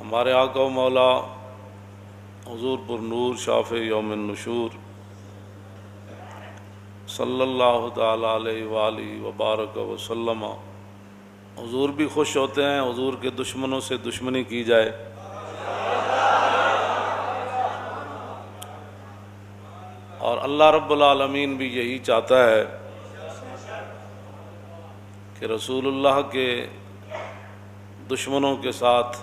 ہمارے آقا و مولا حضور پر نور شافع یوم النشور صلی اللہ تعالی علیہ وآلہ وبارک وسلم حضور بھی خوش ہوتے ہیں حضور کے دشمنوں سے دشمنی کی جائے، اور اللہ رب العالمین بھی یہی چاہتا ہے کہ رسول اللہ کے دشمنوں کے ساتھ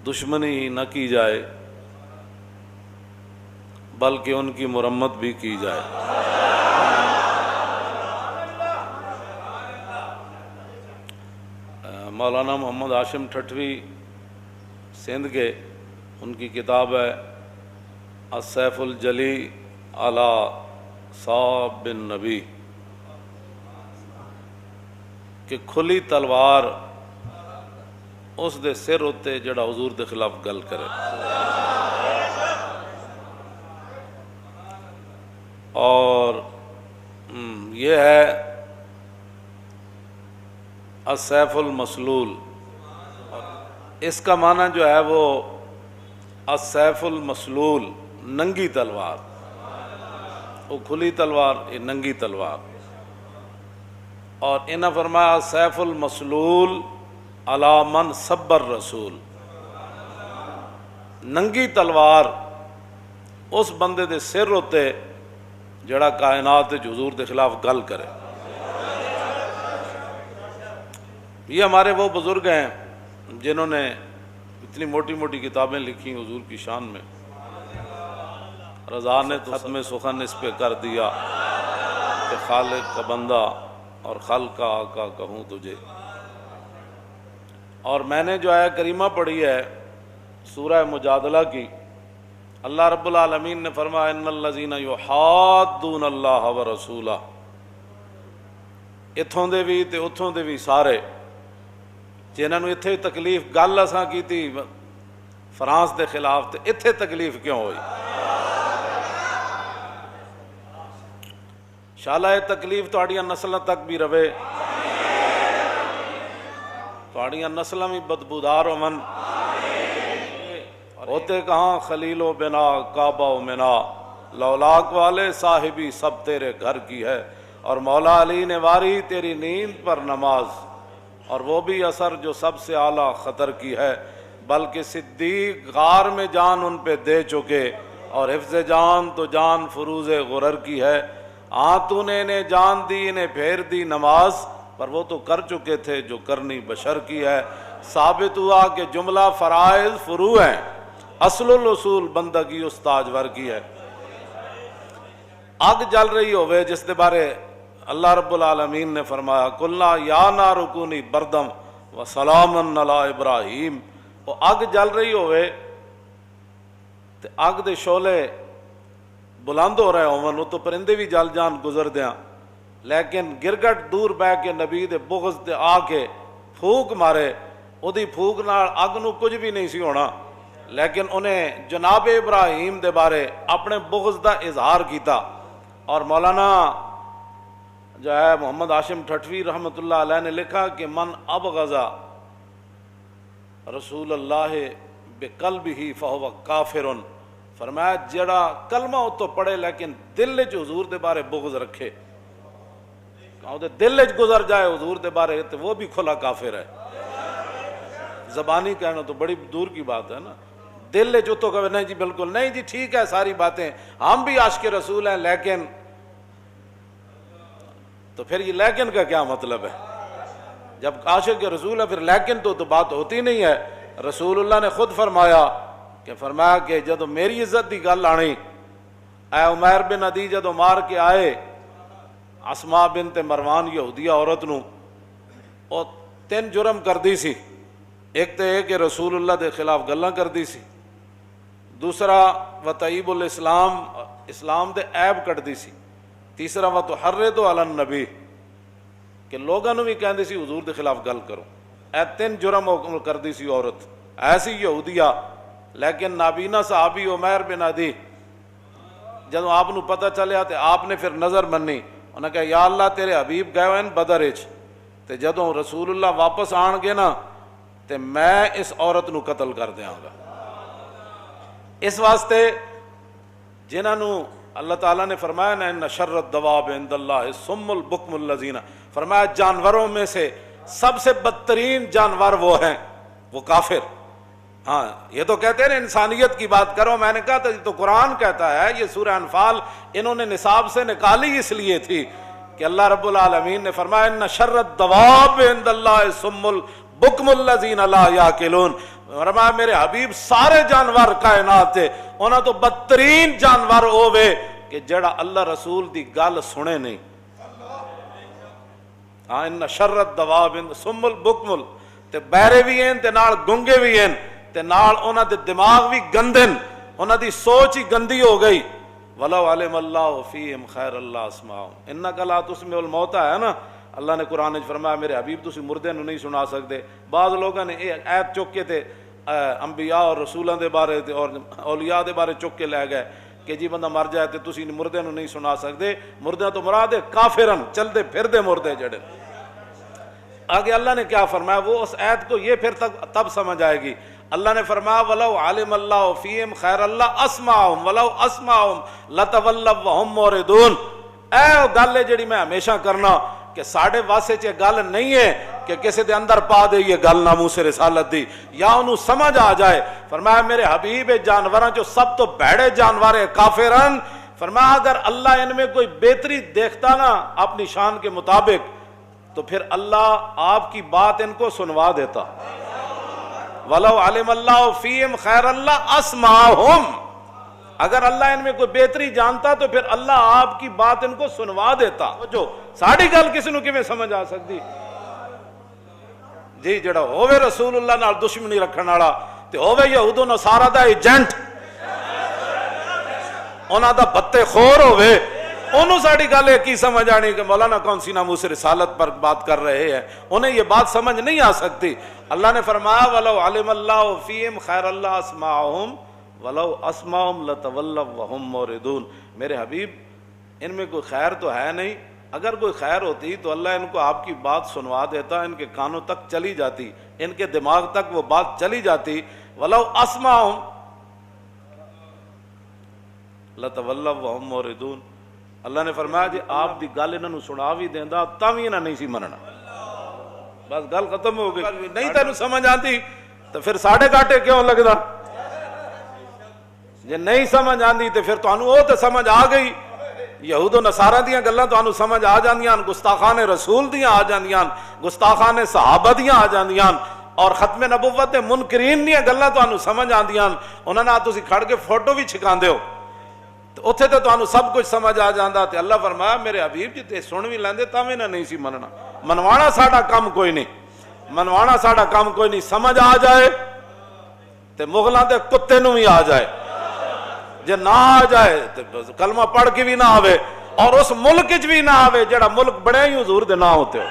دشمنی ہی نہ کی جائے بلکہ ان کی مرمت بھی کی جائے۔ مولانا محمد ہاشم ٹھٹوی سندھ کے، ان کی کتاب ہے السیف الجلی علی صاب بن نبی کہ کھلی تلوار اس دے سر ہوتے جڑا حضور دے خلاف گل کرے، اور یہ ہے السیف المسلول۔ اس کا معنی جو ہے وہ السیف المسلول، ننگی تلوار، وہ کھلی تلوار، یہ ننگی تلوار۔ اور انہاں فرمایا السیف المسلول علی من سب الرسول، ننگی تلوار اس بندے دے سر ہوتے جڑا کائنات حضور دے خلاف گل کرے۔ یہ ہمارے وہ بزرگ ہیں جنہوں نے اتنی موٹی موٹی کتابیں لکھی حضور کی شان میں۔ رضا نے تو ختم سخن اس پہ کر دیا کہ خالق کا بندہ اور خلق کا آقا کہوں تجھے۔ اور میں نے جو آیہ کریمہ پڑھی ہے سورہ مجادلہ کی، اللہ رب العالمین نے فرمایا ان الذین یحادون اللہ ورسولہ، اتھوں دے بھی تے اتھوں دے بھی سارے جنہاں نوں اتھے تکلیف گل اساں کیتی فرانس دے خلاف تے اتھے تکلیف کیوں ہوئی؟ شالا یہ تکلیف تہاڈیاں نسلاں تک بھی رہے، تہاڈیاں نسلاں بھی بدبودار ہون۔ ہوتے کہاں خلیل و بنا کعبہ و منا، لولاک والے صاحبی سب تیرے گھر کی ہے، اور مولا علی نے واری تیری نیند پر نماز، اور وہ بھی اثر جو سب سے اعلیٰ خطر کی ہے، بلکہ صدیق غار میں جان ان پہ دے چکے، اور حفظ جان تو جان فروز غرر کی ہے۔ تو نے انہیں جان دی انہیں پھیر دی نماز، پر وہ تو کر چکے تھے جو کرنی بشر کی ہے۔ ثابت ہوا کہ جملہ فرائض فروع ہیں، اصل الاصول بندگی اس تاجور کی ہے۔ آگ جل رہی ہوئے جس دے بارے اللہ رب العالمین نے فرمایا قلنا یا نار کونی بردم و سلام علی ابراہیم، وہ آگ جل رہی ہوئے تے آگ دے شعلے بلند ہو رہے ہوں، وہ تو پرندے بھی جل جان گزر دیاں، لیکن گرگٹ دور بہ کے نبی دے بغض تے آ کے پھوک مارے، او دی پھوک نال اگ نو کچھ بھی نہیں سی ہونا، لیکن انہیں جناب ابراہیم دے بارے اپنے بغض دا اظہار کیتا۔ اور مولانا جو ہے محمد ہاشم ٹھٹوی رحمۃ اللہ علیہ نے لکھا کہ من ابغض رسول اللہ بقلبہ فہو کافر، فرمایا جڑا کلمہ تو پڑھے لیکن دل وچ حضور دے بارے بغض رکھے، دل وچ گزر جائے حضور دے بارے تو وہ بھی کھلا کافر ہے۔ زبانی کہنا تو بڑی دور کی بات ہے نا، دل وچ تو کہ نہیں جی بالکل نہیں جی ٹھیک ہے ساری باتیں، ہم بھی عاشق رسول ہیں، لیکن تو پھر یہ لیکن کا کیا مطلب ہے؟ جب عاشق رسول ہے پھر لیکن تو بات ہوتی نہیں ہے۔ رسول اللہ نے خود فرمایا کہ جدو میری عزت دی گل آنی، اے عمیر بن عدی جدو مار کے آئے اسماء بنت مروان یہودیہ عورت نو، اور 3 جرم کر دی سی، ایک تو یہ کہ رسول اللہ دے خلاف گلاں کر دی سی، دوسرا وطیب الاسلام، اسلام دے عیب کٹ دی سی، تیسرا وتحرض علی النبی کہ لوگاں نو بھی کہندی سی حضور دے خلاف گل کرو۔ اے 3 جرم کر دی سی عورت، ایسی یہودیہ، لیکن نابینا صحابی عمیر بن عدی جب آپ نو پتہ چلیا تو آپ نے پھر نظر منی، انہوں نے کہا یا اللہ تیرے حبیب گئے ہوئے بدر وچ، تے جدوں رسول اللہ واپس آن گے نا تے میں اس عورت نو قتل کر دیاں گا۔ اس واسطے جنہاں نو اللہ تعالیٰ نے فرمایا نا ان شر الدواب عند اللہ الصم البکم الذین، فرمایا جانوروں میں سے سب سے بدترین جانور وہ ہیں وہ کافر۔ ہاں یہ تو کہتے ہیں انسانیت کی بات کرو، میں نے کہا تھا یہ تو قرآن کہتا ہے، یہ سورہ انفال انہوں نے نصاب سے نکالی اس لیے تھی کہ اللہ رب العالمین نے فرمایا ان شر الدواب عند اللہ الصم البکم الذین لا یعقلون، فرمایا میرے حبیب سارے جانور کائنات تھے انہاں تو بدترین جانور ہووے کہ جڑا اللہ رسول دی گل سنے نہیں۔ ہاں ان شر الدواب الصم البکم، تے بہرے بھی ہیں تے نال گنگے بھی ہیں تے نال انہاں دے دماغ بھی گندن، انہاں دی سوچ ہی گندی ہو گئی۔ وَلَوْ عَلِمَ اللَّهُ فِيهِمْ خَيْرَ اللَّهِ اسْمَعُهُمْ إِنَّكَ لَا تُسْمِعُ الْمَوْتَىٰ ہے نا، اللہ نے قرآن میں فرمایا میرے حبیب تسی مردے نو نہیں سنا سکتے۔ بعض لوگوں نے یہ آیت چک کے تے انبیاء اور رسولاں دے بارے تے اور اولیاء دے بارے چک کے لے گئے کہ جی بندہ مر جائے تے تسی مردے نو نہیں سنا سکتے۔ مردے تو مراد ہے کافرن، چلتے پھردے مردے جڑے۔ آگے اللہ نے کیا فرمایا، وہ اس آیت کو یہ پھر تب سمجھ آئے گی۔ اللہ نے فرمایا وَلَوْ عَلِمَ اللَّهُ فِيهِمْ خَيْرَ اللَّهِ أَسْمَعَهُمْ وَلَوْ أَسْمَعَهُمْ لَتَوَلَّوْا وَهُمْ مُعْرِضُونَ۔ اے گل ہے جڑی میں ہمیشہ کرنا کہ ساڑھے واسے چے گل نہیں ہے کہ کسی دے اندر پا دے یہ گل ناموس رسالت دی یا انہوں سمجھ آ جائے۔ فرمایا میرے حبیب جانوراں جو سب تو بھڑے جانور ہے کافرن، فرمایا اگر اللہ ان میں کوئی بہتری دیکھتا نا اپنی شان کے مطابق تو پھر اللہ آپ کی بات ان کو سنوا دیتا۔ وَلَوْ عَلِمَ اللَّهُ فِيهِمْ خَيْرَ اللَّهِ أَسْمَعَهُمْ، اگر اللہ ان میں کوئی بہتری جانتا تو پھر اللہ آپ کی بات ان کو سنوا دیتا۔ جو ساڑھی گل کسی نو کیویں سمجھ آ سکتی جی، جڑا ہووے رسول اللہ نال دشمنی رکھن والا تے ہووے یہود و نصارا دا ایجنٹ، انہاں دا بتے خور ہووے، انہوں ساڑھی گل ہے کی سمجھ آنی کہ مولانا کون سی ناموس رسالت پر بات کر رہے ہیں، انہیں یہ بات سمجھ نہیں آ سکتی۔ اللہ نے فرمایا وَلَوْ عَلِمَ اللَّهُ فِيهِمْ خَيْرَ اللَّهِ أَسْمَعَهُمْ وَلَوْ أَسْمَعَهُمْ لَتَوَلَّوْا وَهُمْ مُعْرِضُونَ۔ میرے حبیب ان میں کوئی خیر تو ہے نہیں، اگر کوئی خیر ہوتی تو اللہ ان کو آپ کی بات سنوا دیتا، ان کے کانوں تک چلی جاتی، ان کے دماغ تک وہ بات چلی جاتی۔ وَلَوْ أَسْمَعَهُمْ لَتَوَلَّوْا وَهُمْ مُعْرِضُونَ۔ اللہ نے فرمایا جی آپ دی گل انہوں نے سنا بھی دیندا تاں وی انہاں نہیں سی مننا، بس گل ختم ہو گئی۔ نہیں تینوں سمجھ آتی تو پھر ساڑھے گاٹے کیوں لگدا؟ جے نہیں سمجھ آندی تو پھر تانوں او تے سمجھ آ گئی، یہود و نصارہ دیاں گلاں تانوں سمجھ آ جاندیاں، گستاخان رسول دیاں آ جاندیاں، گستاخان صحابہ دیاں آ جاندیاں، اور ختم نبوت دے منکرین دیاں گلاں تانوں سمجھ آندیاں، انہاں نال تسی کھڑ کے فوٹو بھی چھکاندے ہو اتھے تو تانوں سب کچھ سمجھ آ جاندا۔ تے اللہ فرمایا میرے حبیب جی تے سن بھی لیندے تاں وی نہ نہیں سی مننا۔ منوانا ساڈا کام کوئی نہیں، منوانا ساڈا کام کوئی نہیں، سمجھ آ جائے تے مغلاں دے کتے نوں بھی آ جائے، جے نہ آ جائے تے کلمہ پڑھ کے بھی نہ آوے اور اس ملک وچ بھی نہ آوے جڑا ملک بڑے ہی حضور دے نہ ہوتے ہو۔